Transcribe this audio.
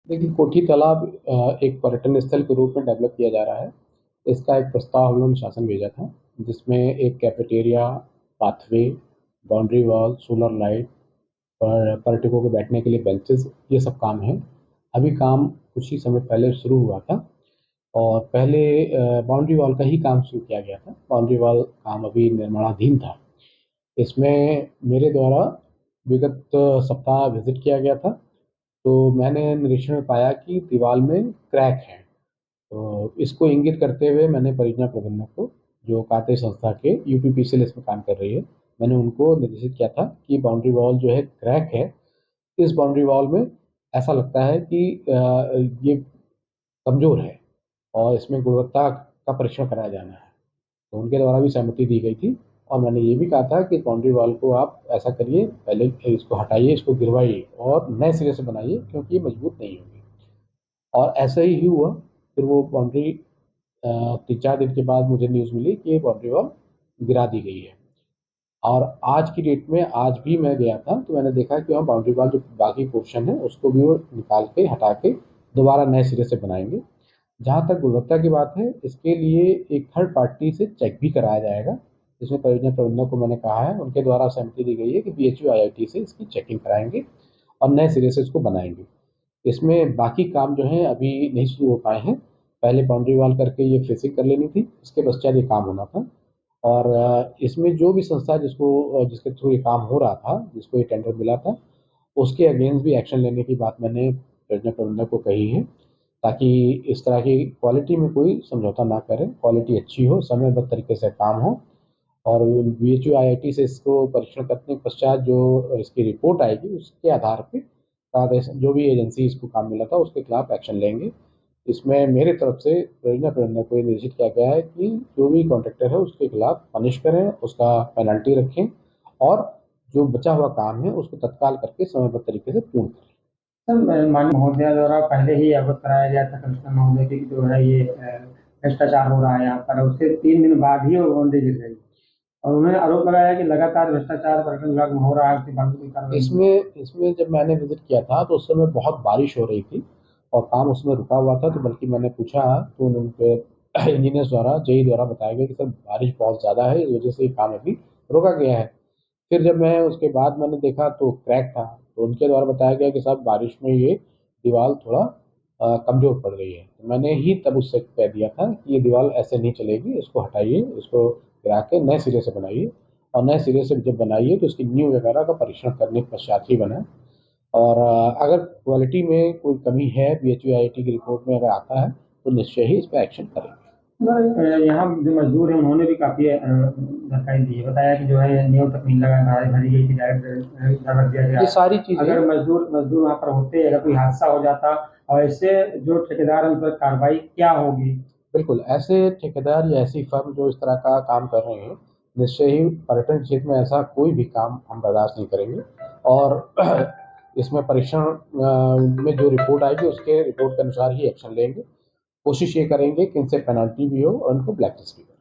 देखिए, कोठी तालाब एक पर्यटन स्थल के रूप में डेवलप किया जा रहा है। इसका एक प्रस्ताव हम लोगों ने शासन भेजा था, जिसमें एक cafeteria, pathway, boundary wall, solar light और पर्यटकों के बैठने के लिए बेंचेस, ये सब काम है। अभी काम कुछ ही समय पहले शुरू हुआ था और पहले बाउंड्री वॉल का ही काम शुरू किया गया था। बाउंड्री वॉल काम अभी निर्माणाधीन था। इसमें मेरे द्वारा विगत सप्ताह विजिट किया गया था, तो मैंने निरीक्षण में पाया कि दीवार में क्रैक है। तो इसको इंगित करते हुए मैंने परियोजना प्रबंधक को, जो काते संस्था के यूपीपीसीएल इसमें काम कर रही है, मैंने उनको निर्देशित किया था कि बाउंड्री वॉल जो है क्रैक है, इस बाउंड्री वॉल में ऐसा लगता है कि ये कमज़ोर है और इसमें गुणवत्ता का परीक्षण कराया जाना है। तो उनके द्वारा भी सहमति दी गई थी और मैंने ये भी कहा था कि बाउंड्री वॉल को आप ऐसा करिए, पहले इसको हटाइए, इसको गिरवाइए और नए सिरे से बनाइए, क्योंकि ये मजबूत नहीं होगी। और ऐसा ही हुआ। फिर वो बाउंड्री 3-4 दिन के बाद मुझे न्यूज़ मिली कि ये बाउंड्री वॉल गिरा दी गई है। और आज की डेट में आज भी मैं गया था, तो मैंने देखा कि वहाँ बाउंड्री वॉल जो बाकी पोर्शन है उसको भी वो निकाल के हटा के दोबारा नए सिरे से बनाएंगे। जहाँ तक गुणवत्ता की बात है, इसके लिए एक थर्ड पार्टी से चेक भी कराया जाएगा। इसमें परियोजना प्रबंधक को मैंने कहा है, उनके द्वारा सहमति दी गई है कि बीएचयू आईआईटी से इसकी चेकिंग कराएंगे और नए सिरे से इसको बनाएंगे। इसमें बाकी काम जो है अभी नहीं शुरू हो पाए हैं। पहले बाउंड्री वॉल करके ये फेसिंग कर लेनी थी, इसके पश्चात ये काम होना था। और इसमें जो भी संस्था जिसके थ्रू ये काम हो रहा था, जिसको ये टेंडर मिला था, उसके अगेंस्ट भी एक्शन लेने की बात मैंने परियोजना प्रबंधक को कही है, ताकि इस तरह की क्वालिटी में कोई समझौता ना करें, क्वालिटी अच्छी हो, समयबद्ध तरीके से काम हो। और बीएचयू आईआईटी से इसको परीक्षण करने के पश्चात जो इसकी रिपोर्ट आएगी, उसके आधार पे जो भी एजेंसी इसको काम मिला था उसके खिलाफ एक्शन लेंगे। इसमें मेरे तरफ से परियोजना प्रबंधक को ये निर्देशित किया गया है कि जो भी कॉन्ट्रैक्टर है उसके खिलाफ पनिश करें, उसका पेनल्टी रखें और जो बचा हुआ काम है उसको तत्काल करके समयबद्ध तरीके से पूर्ण करें। सर, माननीय महोदया द्वारा पहले ही अवगत कराया गया था कमिश्नर महोदय की कि जो है ये भ्रष्टाचार हो रहा है यहाँ पर। उसके 3 दिन बाद ही वो बाउंड्री गिर गई और उन्होंने आरोप लगाया कि लगातार भ्रष्टाचार पर्यटन विभाग में हो रहा है, उसके बावजूद कोई कार्रवाई नहीं। इसमें जब मैंने विजिट किया था तो उस समय बहुत बारिश हो रही थी और काम उसमें रुका हुआ था। तो बल्कि मैंने पूछा तो उनके इंजीनियर्स द्वारा, जेई द्वारा बताया गया कि सर बारिश बहुत ज़्यादा है, इस वजह से ये काम अभी रोका गया है। फिर जब मैं उसके बाद मैंने देखा तो क्रैक था, तो उनके द्वारा बताया गया कि साहब बारिश में ये दीवार थोड़ा कमज़ोर पड़ गई है। तो मैंने ही तब उससे कह दिया था कि ये दीवार ऐसे नहीं चलेगी, इसको हटाइए, इसको गिरा के नए सिरे से बनाइए और नए सिरे से जब बनाइए तो उसकी नींव वगैरह का परीक्षण करने के पश्चात ही बनाए। और अगर क्वालिटी में कोई कमी है बीएचयू आईआईटी की रिपोर्ट में अगर आता है तो निश्चय ही इस पर एक्शन करेंगे। सर, यहाँ जो मजदूर हैं उन्होंने भी काफी जानकारी दी है, बताया कि जो है नींव तक नहीं लगा, भरी गई थी, डायरेक्ट इधर रख दिया गया। ये सारी चीज़ें अगर मजदूर मजदूर वहाँ पर होते, अगर कोई हादसा हो जाता और इससे जो ठेकेदार है उन पर कार्रवाई क्या होगी? बिल्कुल, ऐसे ठेकेदार या ऐसी फर्म जो इस तरह का काम कर रहे हैं, निश्चय ही पर्यटन क्षेत्र में ऐसा कोई भी काम हम बर्दाश्त नहीं करेंगे। और इसमें परीक्षण में जो रिपोर्ट आएगी उसके रिपोर्ट के अनुसार ही एक्शन लेंगे। कोशिश ये करेंगे कि इनसे पेनल्टी भी हो और उनको ब्लैकलिस्ट भी करें।